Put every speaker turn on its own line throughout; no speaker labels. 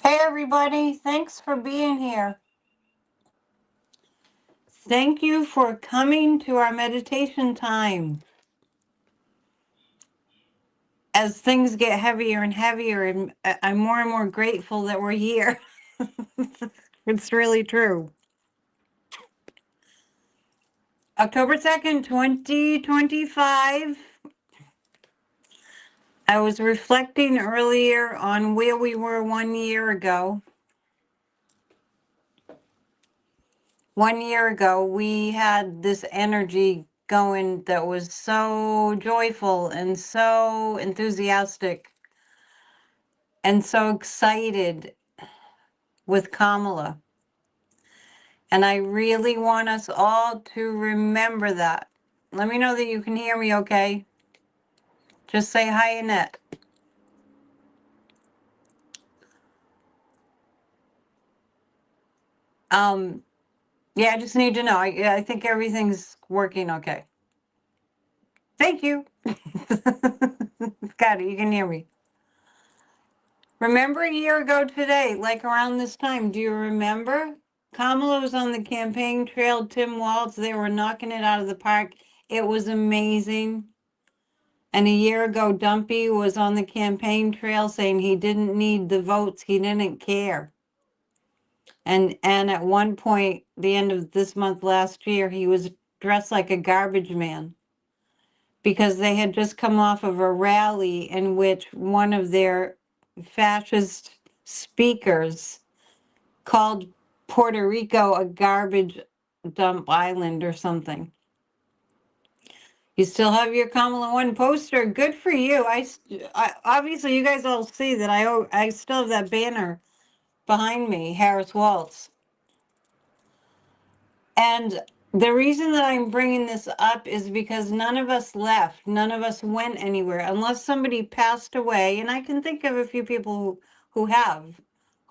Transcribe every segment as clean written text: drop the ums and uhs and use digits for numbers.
Hey, everybody. Thanks for being here. Thank you for coming to our meditation time. As things get heavier and heavier, and I'm more and more grateful that we're here. It's really true. October 2nd, 2025. I was reflecting earlier on where we were 1 year ago. 1 year ago, we had this energy going that was so joyful and so enthusiastic and so excited with Kamala. And I really want us all to remember that. Let me know that you can hear me okay. Just say hi, Annette. Yeah, I just need to know. I think everything's working okay. Thank you. Got it. You can hear me. Remember a year ago today, like around this time, do you remember? Kamala was on the campaign trail, Tim Walz, they were knocking it out of the park. It was amazing. And a year ago, Dumpy was on the campaign trail saying he didn't need the votes, he didn't care. And at one point, the end of this month last year, he was dressed like a garbage man because they had just come off of a rally in which one of their fascist speakers called Puerto Rico a garbage dump island or something. You still have your Kamala One poster. Good for you. I obviously you guys all see that I still have that banner behind me, Harris Waltz. And the reason that I'm bringing this up is because none of us left. None of us went anywhere unless somebody passed away. And I can think of a few people who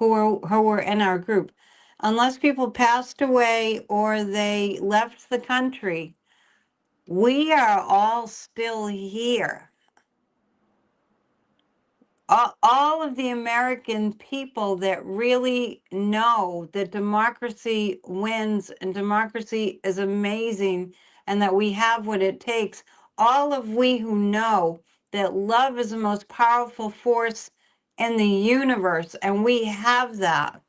were in our group. Unless people passed away or they left the country, we are all still here. All of the American people that really know that democracy wins and democracy is amazing and that we have what it takes, all of we who know that love is the most powerful force in the universe, and we have that.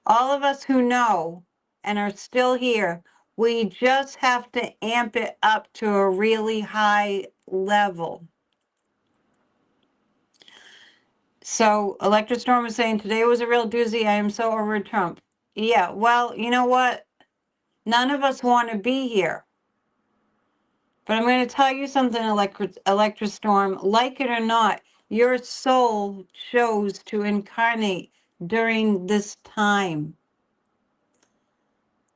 All of us who know and are still here, we just have to amp it up to a really high level. So Electra Storm is saying, today was a real doozy. I am so over Trump. Yeah, well, you know what? None of us want to be here. But I'm going to tell you something, Electra Storm. Like it or not, your soul chose to incarnate during this time.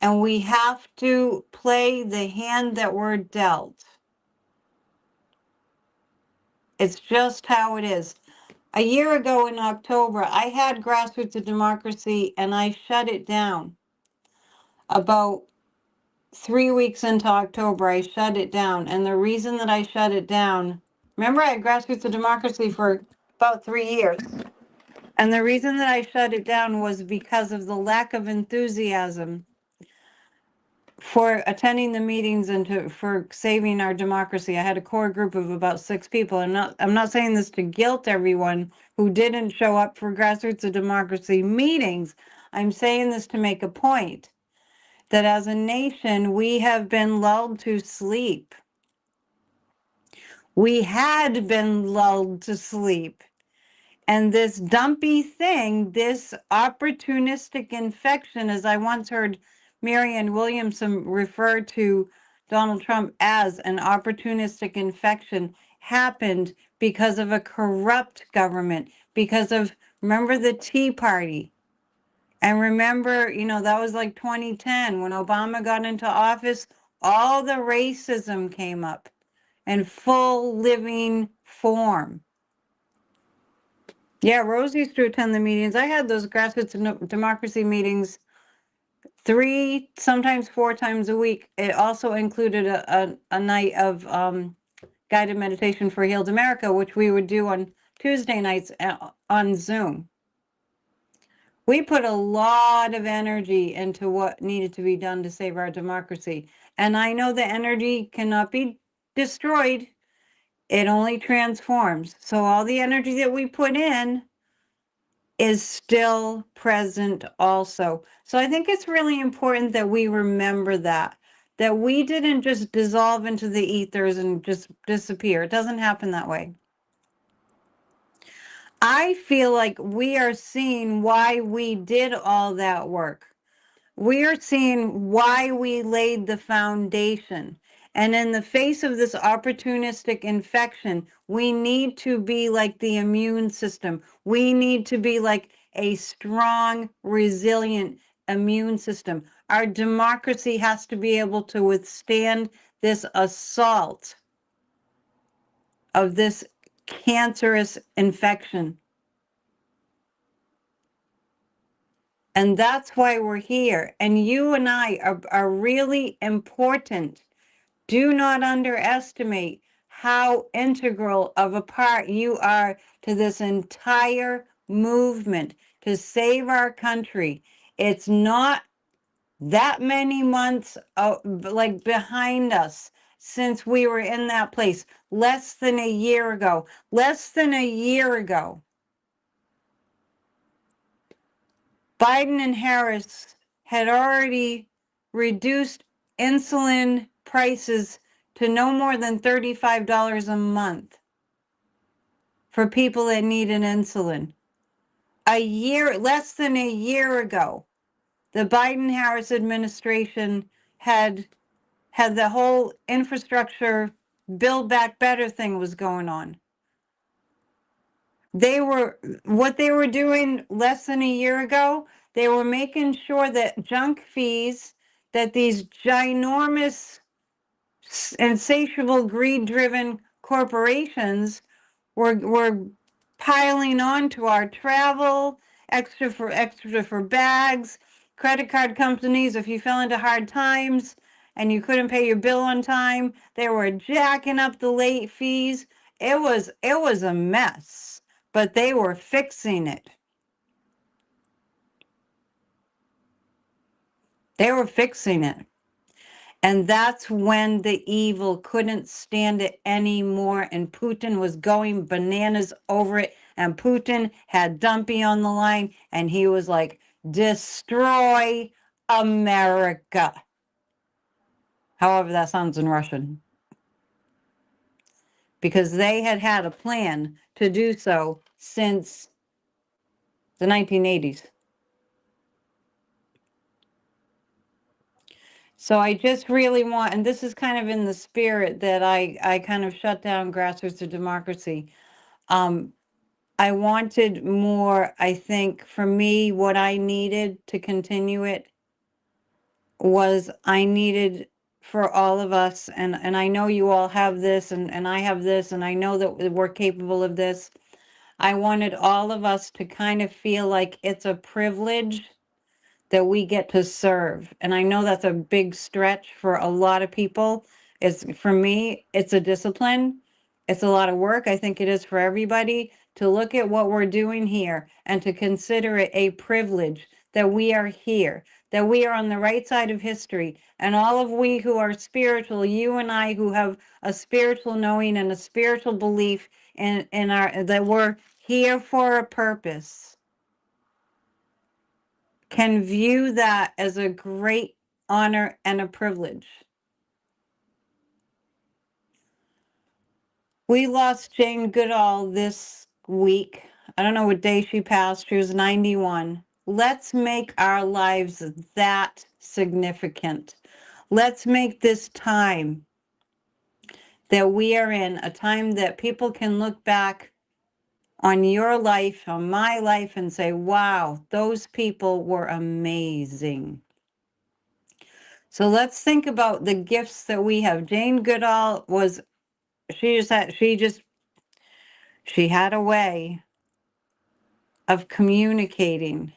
And we have to play the hand that we're dealt. It's just how it is. A year ago in October, I had Grassroots of Democracy and I shut it down. About 3 weeks into October, I shut it down. And the reason that I shut it down, remember I had Grassroots of Democracy for about 3 years. And the reason that I shut it down was because of the lack of enthusiasm for attending the meetings and for saving our democracy. I had a core group of about 6 people. I'm not saying this to guilt everyone who didn't show up for Grassroots of Democracy meetings. I'm saying this to make a point that as a nation, we have been lulled to sleep. We had been lulled to sleep. And this dumpy thing, this opportunistic infection, as I once heard Marianne Williamson refer to Donald Trump as an opportunistic infection, happened because of a corrupt government, because of, remember the Tea Party? And remember, that was like 2010 when Obama got into office, all the racism came up in full living form. Yeah, Rose used to attend the meetings. I had those Grassroots Democracy meetings 3, sometimes 4 times a week. It also included a night of guided meditation for Healed America, which we would do on Tuesday nights on Zoom. We put a lot of energy into what needed to be done to save our democracy. And I know the energy cannot be destroyed. It only transforms. So all the energy that we put in is still present also. So I think it's really important that we remember that we didn't just dissolve into the ethers and just disappear. It doesn't happen that way. I feel like we are seeing why we did all that work. We are seeing why we laid the foundation. And in the face of this opportunistic infection, we need to be like the immune system. We need to be like a strong, resilient immune system. Our democracy has to be able to withstand this assault of this cancerous infection. And that's why we're here. And you and I are really important. Do not underestimate how integral of a part you are to this entire movement to save our country. It's not that many months like behind us since we were in that place. Less than a year ago. Less than a year ago. Biden and Harris had already reduced insulin prices to no more than $35 a month for people that need an insulin. Less than a year ago, the Biden-Harris administration had the whole infrastructure Build Back Better thing was going on. What they were doing less than a year ago, they were making sure that junk fees, that these ginormous, insatiable, greed-driven corporations were piling on to our travel, extra for bags, credit card companies, if you fell into hard times and you couldn't pay your bill on time, they were jacking up the late fees. It was a mess, but they were fixing it. They were fixing it. And that's when the evil couldn't stand it anymore. And Putin was going bananas over it. And Putin had Dumpy on the line. And he was like, destroy America. However, that sounds in Russian. Because they had had a plan to do so since the 1980s. So I just really want, and this is kind of in the spirit that I kind of shut down Grassroots to Democracy. I wanted more, I think, for me, what I needed to continue it was I needed for all of us, and I know you all have this, and I have this, and I know that we're capable of this. I wanted all of us to kind of feel like it's a privilege that we get to serve. And I know that's a big stretch for a lot of people. For me, it's a discipline. It's a lot of work. I think it is for everybody to look at what we're doing here and to consider it a privilege that we are here, that we are on the right side of history. And all of we who are spiritual, you and I who have a spiritual knowing and a spiritual belief in our that we're here for a purpose, can view that as a great honor and a privilege. We lost Jane Goodall this week. I don't know what day she passed. She was 91. Let's make our lives that significant. Let's make this time that we are in a time that people can look back on your life, on my life, and say, wow, those people were amazing. So let's think about the gifts that we have. Jane Goodall was, she had a way of communicating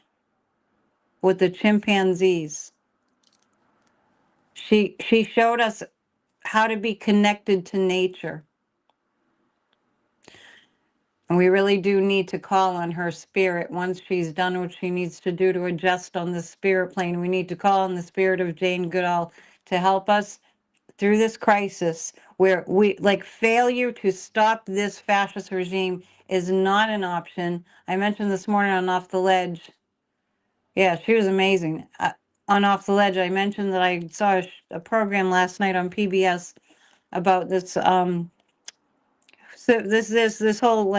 with the chimpanzees. She showed us how to be connected to nature. And we really do need to call on her spirit once she's done what she needs to do to adjust on the spirit plane. We need to call on the spirit of Jane Goodall to help us through this crisis where failure to stop this fascist regime is not an option. I mentioned this morning on Off the Ledge. Yeah, she was amazing. On Off the Ledge, I mentioned that I saw a program last night on PBS about this so this whole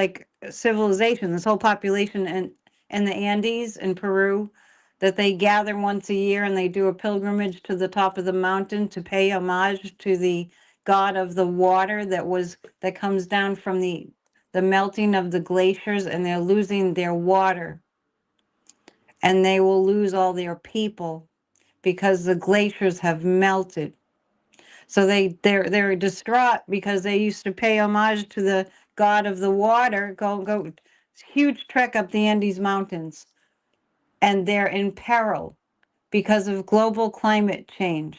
civilization, this whole population in the Andes in Peru, that they gather once a year and they do a pilgrimage to the top of the mountain to pay homage to the god of the water that comes down from the melting of the glaciers, and they're losing their water, and they will lose all their people because the glaciers have melted. So they're distraught because they used to pay homage to the god of the water. Go huge trek up the Andes Mountains, and they're in peril because of global climate change.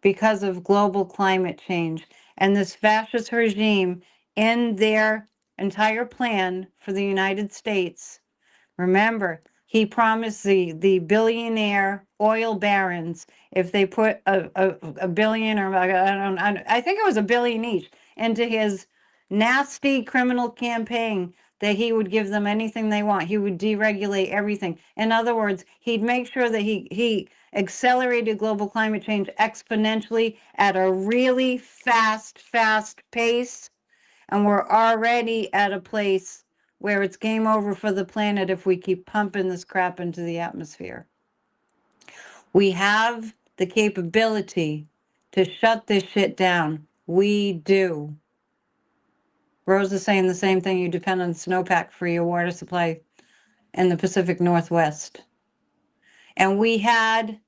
Because of global climate change. And this fascist regime, in their entire plan for the United States, remember, he promised the billionaire oil barons, if they put a billion, or I think it was a billion each, into his nasty criminal campaign, that he would give them anything they want. He would deregulate everything. In other words, he'd make sure that he accelerated global climate change exponentially at a really fast pace. And we're already at a place where it's game over for the planet if we keep pumping this crap into the atmosphere. We have the capability to shut this shit down. We do. Rose is saying the same thing. You depend on snowpack for your water supply in the Pacific Northwest. And we had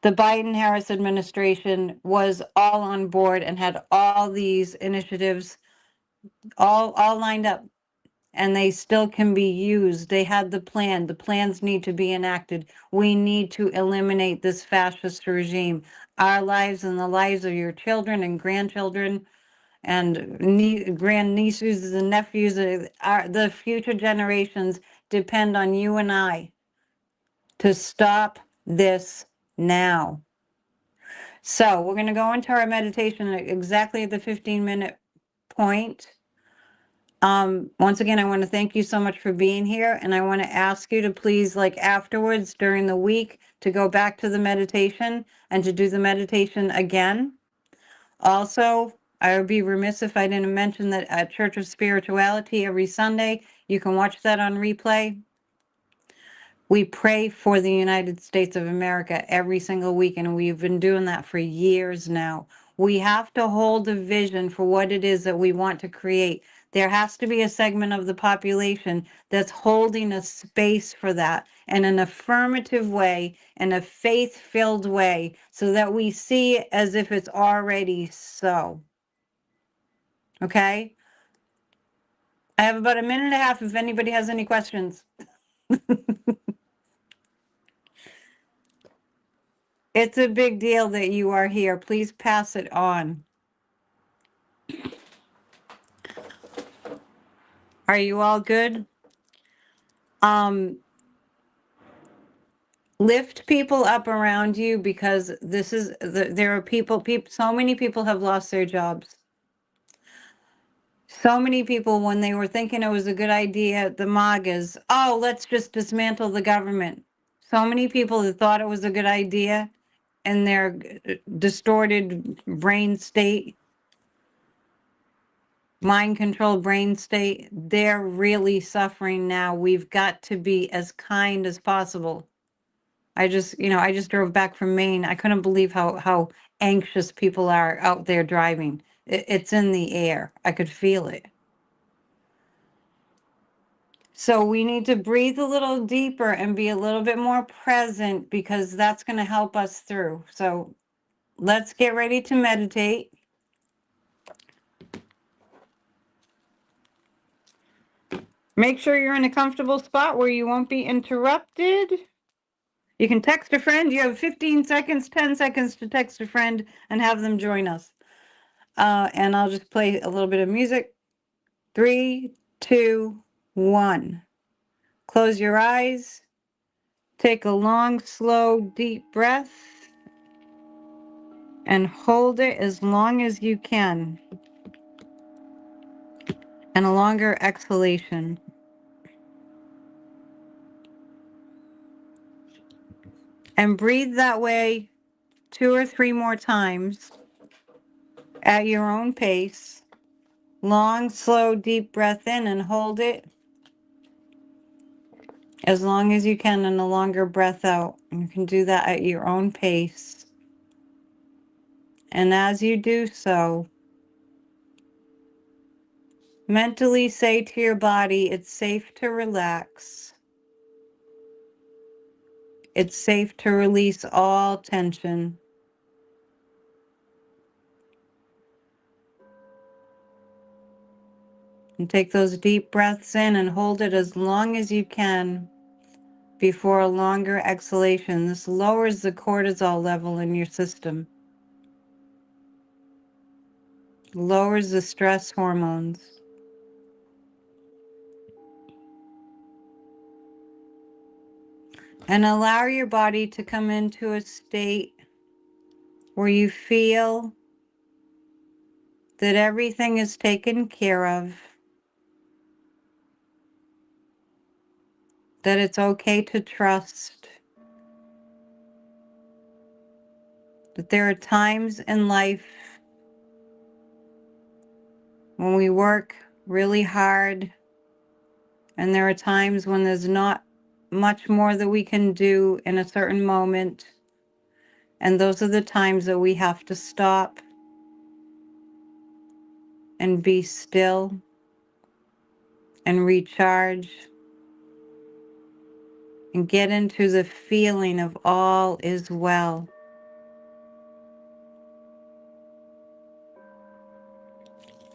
the Biden-Harris administration was all on board and had all these initiatives all lined up, and they still can be used. They had the plan. The plans need to be enacted. We need to eliminate this fascist regime. Our lives and the lives of your children and grandchildren and grandnieces and nephews, the future generations depend on you and I to stop this now. So we're going to go into our meditation exactly at the 15-minute point. Once again, I want to thank you so much for being here, and I want to ask you to please, afterwards during the week, to go back to the meditation and to do the meditation again. Also, I would be remiss if I didn't mention that at Church of Spirituality every Sunday, you can watch that on replay. We pray for the United States of America every single week, and we've been doing that for years now. We have to hold a vision for what it is that we want to create. There has to be a segment of the population that's holding a space for that in an affirmative way, in a faith-filled way, so that we see it as if it's already so. Okay? I have about a minute and a half if anybody has any questions. It's a big deal that you are here. Please pass it on. Are you all good? Lift people up around you, because there are people, so many people have lost their jobs. So many people, when they were thinking it was a good idea, the MAGAs, oh, let's just dismantle the government. So many people that thought it was a good idea in their distorted brain state, mind control brain state, they're really suffering now. We've got to be as kind as possible. I just drove back from Maine. I couldn't believe how anxious people are out there driving. It's in the air. I could feel it. So we need to breathe a little deeper and be a little bit more present, because that's going to help us through. So let's get ready to meditate. Make sure you're in a comfortable spot where you won't be interrupted. You can text a friend. You have 15 seconds, 10 seconds to text a friend and have them join us. And I'll just play a little bit of music. 3, 2, 1. Close your eyes. Take a long, slow, deep breath and hold it as long as you can. And a longer exhalation. And breathe that way 2 or 3 more times at your own pace. Long, slow, deep breath in and hold it as long as you can, and a longer breath out. You can do that at your own pace. And as you do so, mentally say to your body, it's safe to relax. It's safe to release all tension. And take those deep breaths in and hold it as long as you can before a longer exhalation. This lowers the cortisol level in your system, lowers the stress hormones. And allow your body to come into a state where you feel that everything is taken care of, that it's okay to trust, that there are times in life when we work really hard, and there are times when there's not much more that we can do in a certain moment. And those are the times that we have to stop and be still and recharge and get into the feeling of all is well.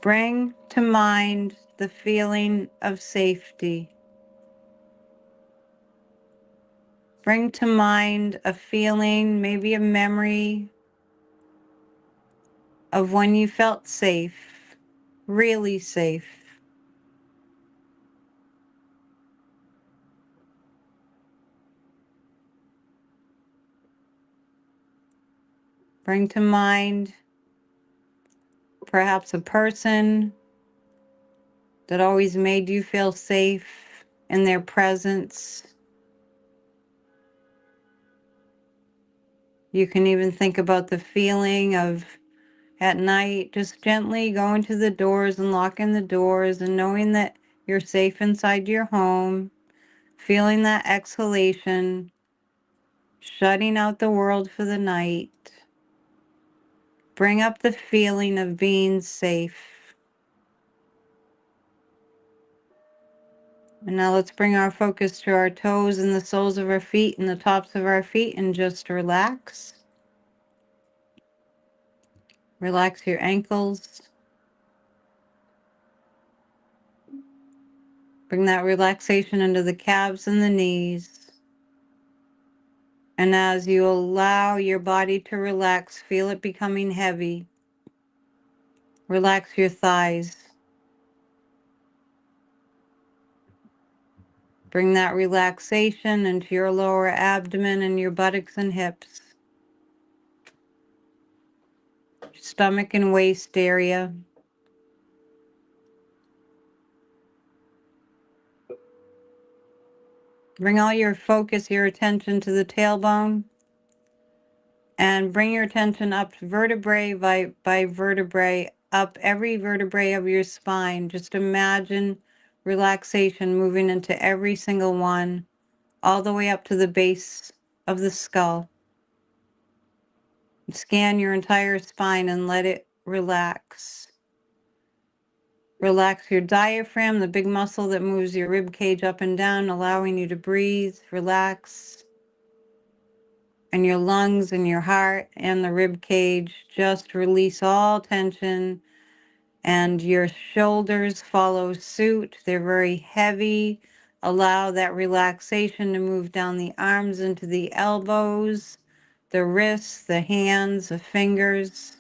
Bring to mind the feeling of safety. Bring to mind a feeling, maybe a memory of when you felt safe, really safe. Bring to mind perhaps a person that always made you feel safe in their presence. You can even think about the feeling of at night just gently going to the doors and locking the doors and knowing that you're safe inside your home, feeling that exhalation, shutting out the world for the night. Bring up the feeling of being safe. And now let's bring our focus to our toes and the soles of our feet and the tops of our feet and just relax. Relax your ankles. Bring that relaxation into the calves and the knees. And as you allow your body to relax, feel it becoming heavy. Relax your thighs. Bring that relaxation into your lower abdomen and your buttocks and hips. Stomach and waist area. Bring all your focus, your attention to the tailbone, and bring your attention up vertebrae by vertebrae, up every vertebrae of your spine. Just imagine relaxation moving into every single one, all the way up to the base of the skull. Scan your entire spine and let it relax. Relax your diaphragm, the big muscle that moves your rib cage up and down, allowing you to breathe. Relax. And your lungs and your heart and the rib cage. Just release all tension. And your shoulders follow suit. They're very heavy. Allow that relaxation to move down the arms into the elbows, the wrists, the hands, the fingers,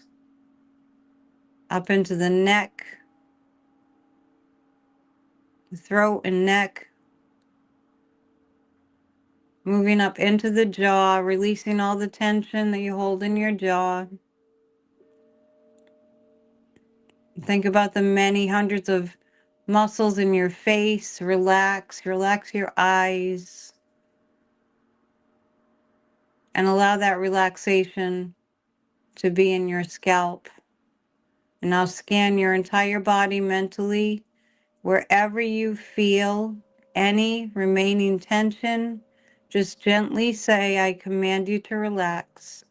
up into the neck, the throat and neck, moving up into the jaw, releasing all the tension that you hold in your jaw. Think about the many hundreds of muscles in your face. Relax your eyes, and allow that relaxation to be in your scalp. And now scan your entire body mentally. Wherever you feel any remaining tension, just gently say, I command you to relax.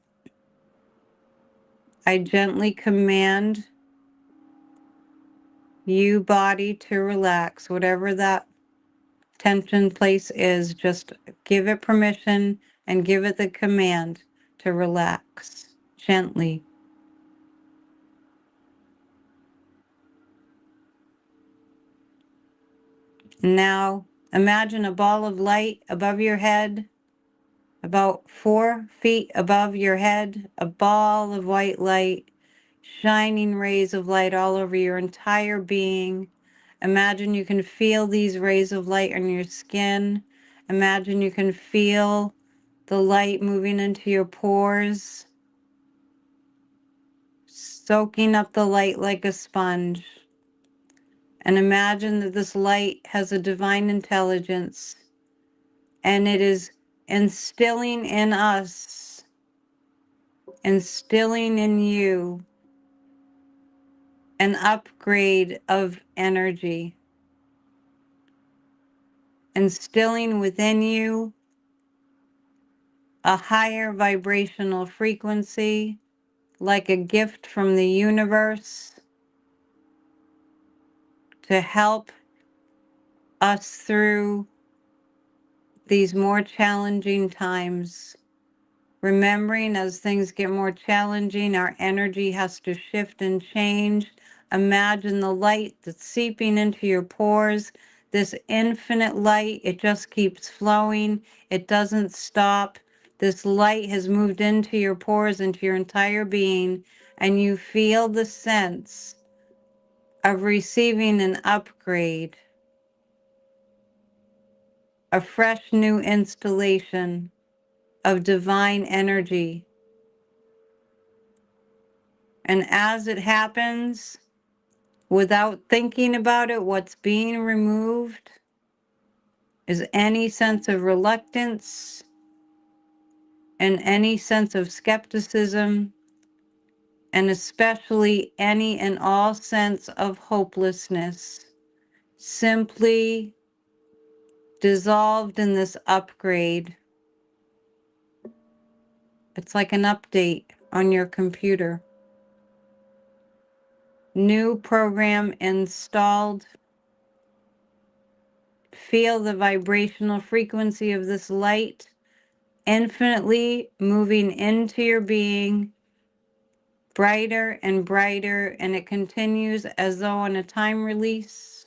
I gently command you, body, to relax. Whatever that tension place is, just give it permission and give it the command to relax gently. Now imagine a ball of light above your head, about 4 feet above your head, a ball of white light, shining rays of light all over your entire being. Imagine you can feel these rays of light on your skin. Imagine you can feel the light moving into your pores, soaking up the light like a sponge. And imagine that this light has a divine intelligence, and it is instilling in us, instilling in you an upgrade of energy, instilling within you a higher vibrational frequency, like a gift from the universe to help us through these more challenging times. Remembering as things get more challenging, our energy has to shift and change. Imagine the light that's seeping into your pores, this infinite light. It just keeps flowing. It doesn't stop. This light has moved into your pores, into your entire being, and you feel the sense of receiving an upgrade, a fresh new installation of divine energy. And as it happens, without thinking about it, what's being removed is any sense of reluctance and any sense of skepticism, and especially any and all sense of hopelessness, simply dissolved in this upgrade. It's like an update on your computer. New program installed. Feel the vibrational frequency of this light infinitely moving into your being, brighter and brighter, and it continues as though on a time release.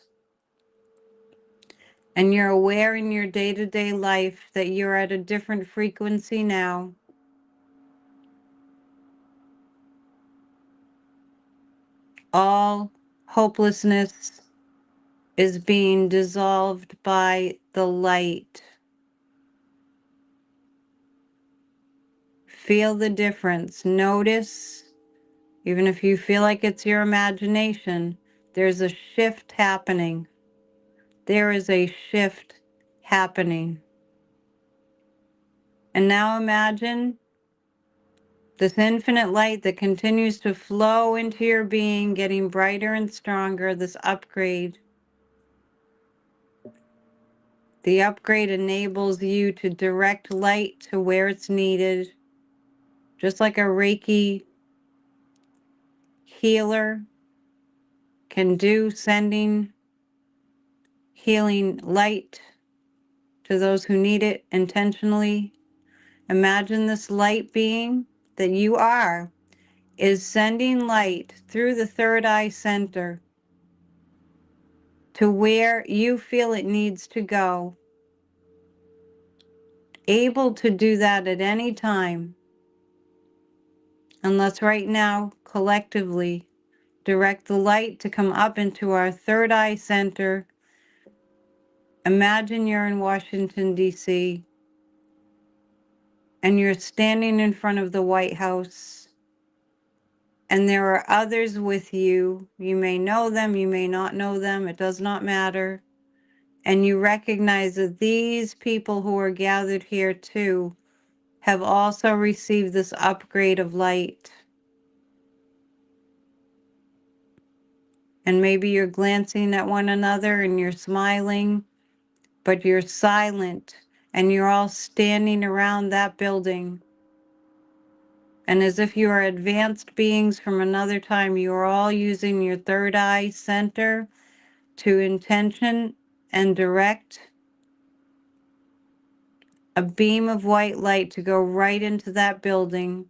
And you're aware in your day-to-day life that you're at a different frequency now. All hopelessness is being dissolved by the light. Feel the difference. Notice, even if you feel like it's your imagination, there's a shift happening. There is a shift happening. And now imagine this infinite light that continues to flow into your being, getting brighter and stronger, this upgrade. The upgrade enables you to direct light to where it's needed, just like a Reiki healer can do, sending healing light to those who need it intentionally. Imagine this light being that you are is sending light through the third eye center to where you feel it needs to go. Able to do that at any time. And let's right now collectively direct the light to come up into our third eye center, Imagine you're in Washington, D.C., and you're standing in front of the White House, and there are others with you. You may know them, you may not know them, it does not matter. And you recognize that these people who are gathered here too have also received this upgrade of light. And maybe you're glancing at one another and you're smiling, but you're silent and you're all standing around that building. And as if you are advanced beings from another time, you are all using your third eye center to intention and direct a beam of white light to go right into that building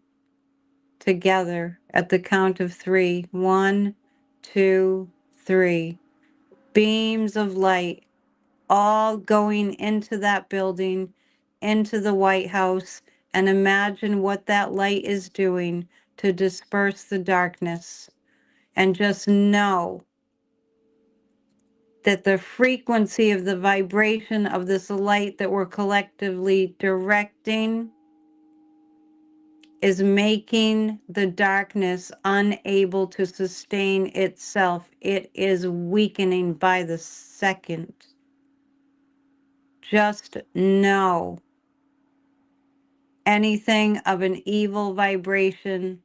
together at the count of 3. 1, 2, 3. Beams of light all going into that building, into the White House, and imagine what that light is doing to disperse the darkness. And just know that the frequency of the vibration of this light that we're collectively directing is making the darkness unable to sustain itself. It is weakening by the second. Just know anything of an evil vibration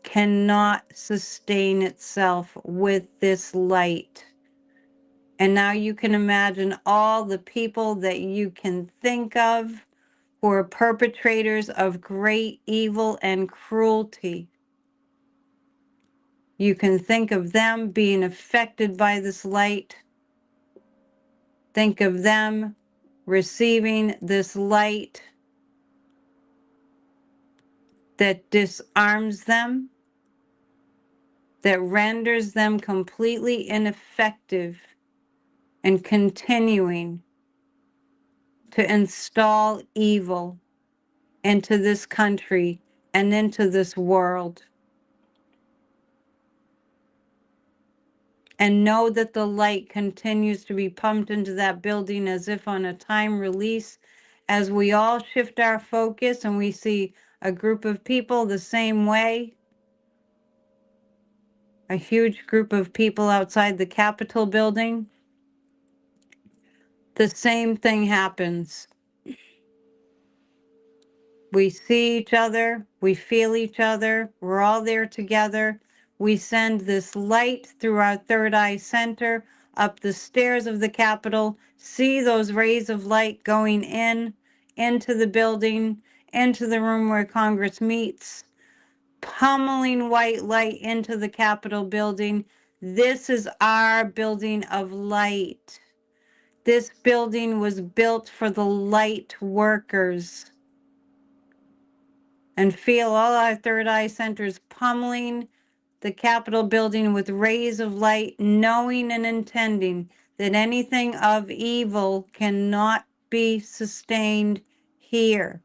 cannot sustain itself with this light. And now you can imagine all the people that you can think of who are perpetrators of great evil and cruelty. You can think of them being affected by this light. Think of them receiving this light that disarms them, that renders them completely ineffective and continuing to install evil into this country and into this world. And know that the light continues to be pumped into that building as if on a time release, as we all shift our focus and we see a group of people the same way, a huge group of people outside the Capitol building. The same thing happens. We see each other, we feel each other, we're all there together. We send this light through our third eye center up the stairs of the Capitol, see those rays of light going in, into the building, into the room where Congress meets, pummeling white light into the Capitol building. This is our building of light. This building was built for the light workers. And feel all our third eye centers pummeling the Capitol building with rays of light, knowing and intending that anything of evil cannot be sustained here.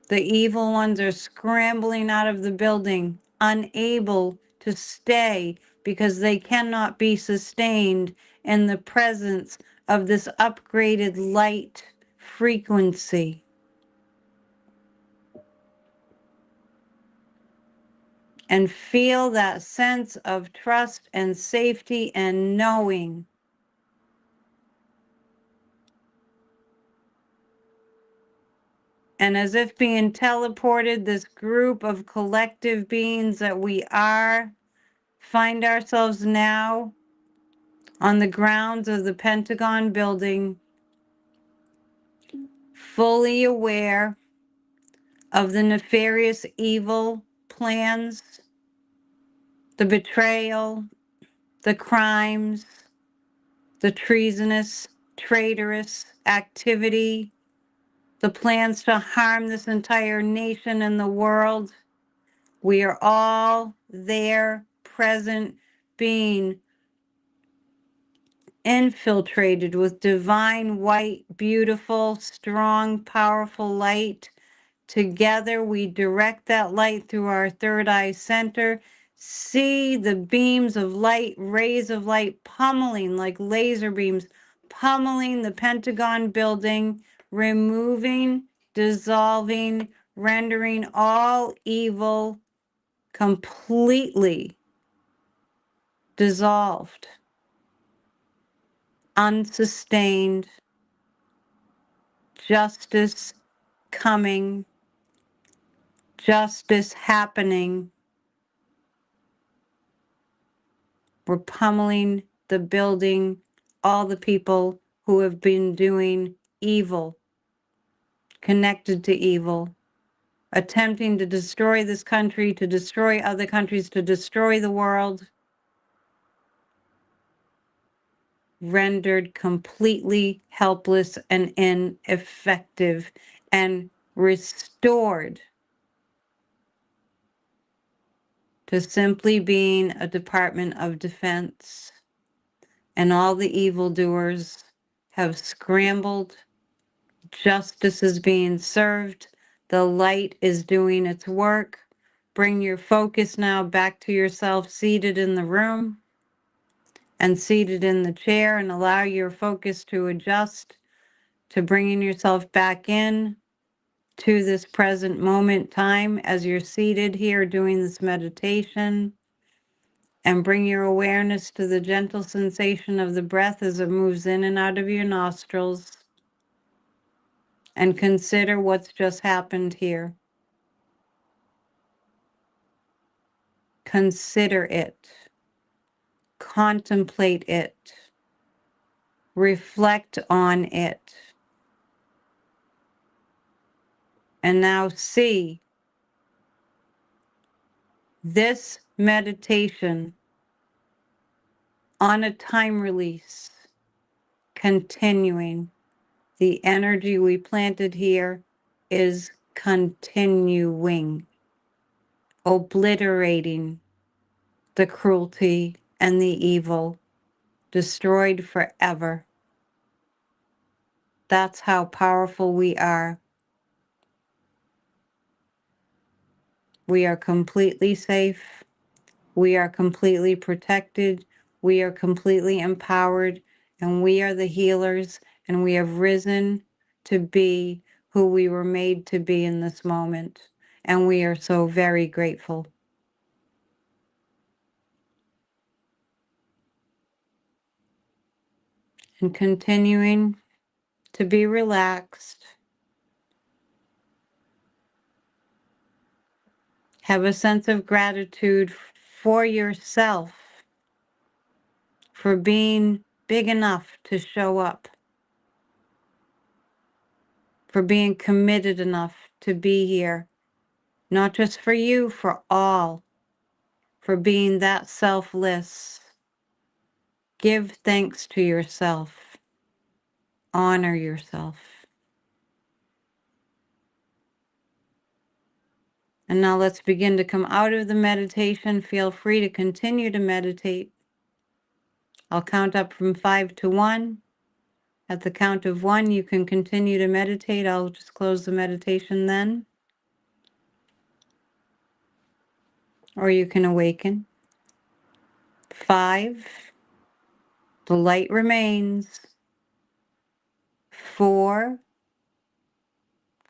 The evil ones are scrambling out of the building, unable to stay because they cannot be sustained in the presence of this upgraded light frequency. And feel that sense of trust and safety and knowing. And as if being teleported, this group of collective beings that we are, find ourselves now on the grounds of the Pentagon building, fully aware of the nefarious evil plans, the betrayal, the crimes, the treasonous, traitorous activity, the plans to harm this entire nation and the world. We are all there, present, being infiltrated with divine, white, beautiful, strong, powerful light. Together, we direct that light through our third eye center, See the beams of light, rays of light pummeling like laser beams, pummeling the Pentagon building, removing, dissolving, rendering all evil completely dissolved, unsustained, justice coming, justice happening. We're pummeling the building, all the people who have been doing evil, connected to evil, attempting to destroy this country, to destroy other countries, to destroy the world, rendered completely helpless and ineffective and restored to simply being a Department of Defense. And all the evildoers have scrambled. Justice is being served. The light is doing its work. Bring your focus now back to yourself seated in the room and seated in the chair, and allow your focus to adjust to bringing yourself back in to this present moment time as you're seated here doing this meditation. And bring your awareness to the gentle sensation of the breath as it moves in and out of your nostrils. And consider what's just happened here. Consider it. Contemplate it. Reflect on it. And now see this meditation on a time release, continuing. The energy we planted here is continuing, obliterating the cruelty and the evil, destroyed forever. That's how powerful we are. We are completely safe. We are completely protected. We are completely empowered. And we are the healers. And we have risen to be who we were made to be in this moment. And we are so very grateful. And continuing to be relaxed. Have a sense of gratitude for yourself, for being big enough to show up, for being committed enough to be here, not just for you, for all, for being that selfless. Give thanks to yourself. Honor yourself. And now let's begin to come out of the meditation. Feel free to continue to meditate. I'll count up from 5 to 1. At the count of 1, you can continue to meditate. I'll just close the meditation then. Or you can awaken. 5. The light remains. 4.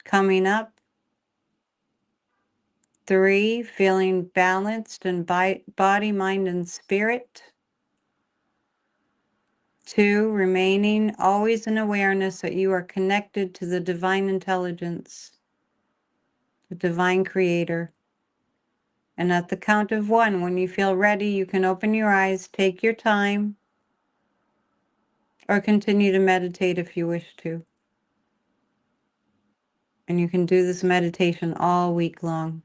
Coming up. 3. Feeling balanced in body, mind, and spirit. 2. Remaining always in awareness that you are connected to the divine intelligence, the divine creator. And at the count of 1, when you feel ready, you can open your eyes, take your time, or continue to meditate if you wish to. And you can do this meditation all week long.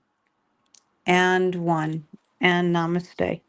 And 1. And namaste.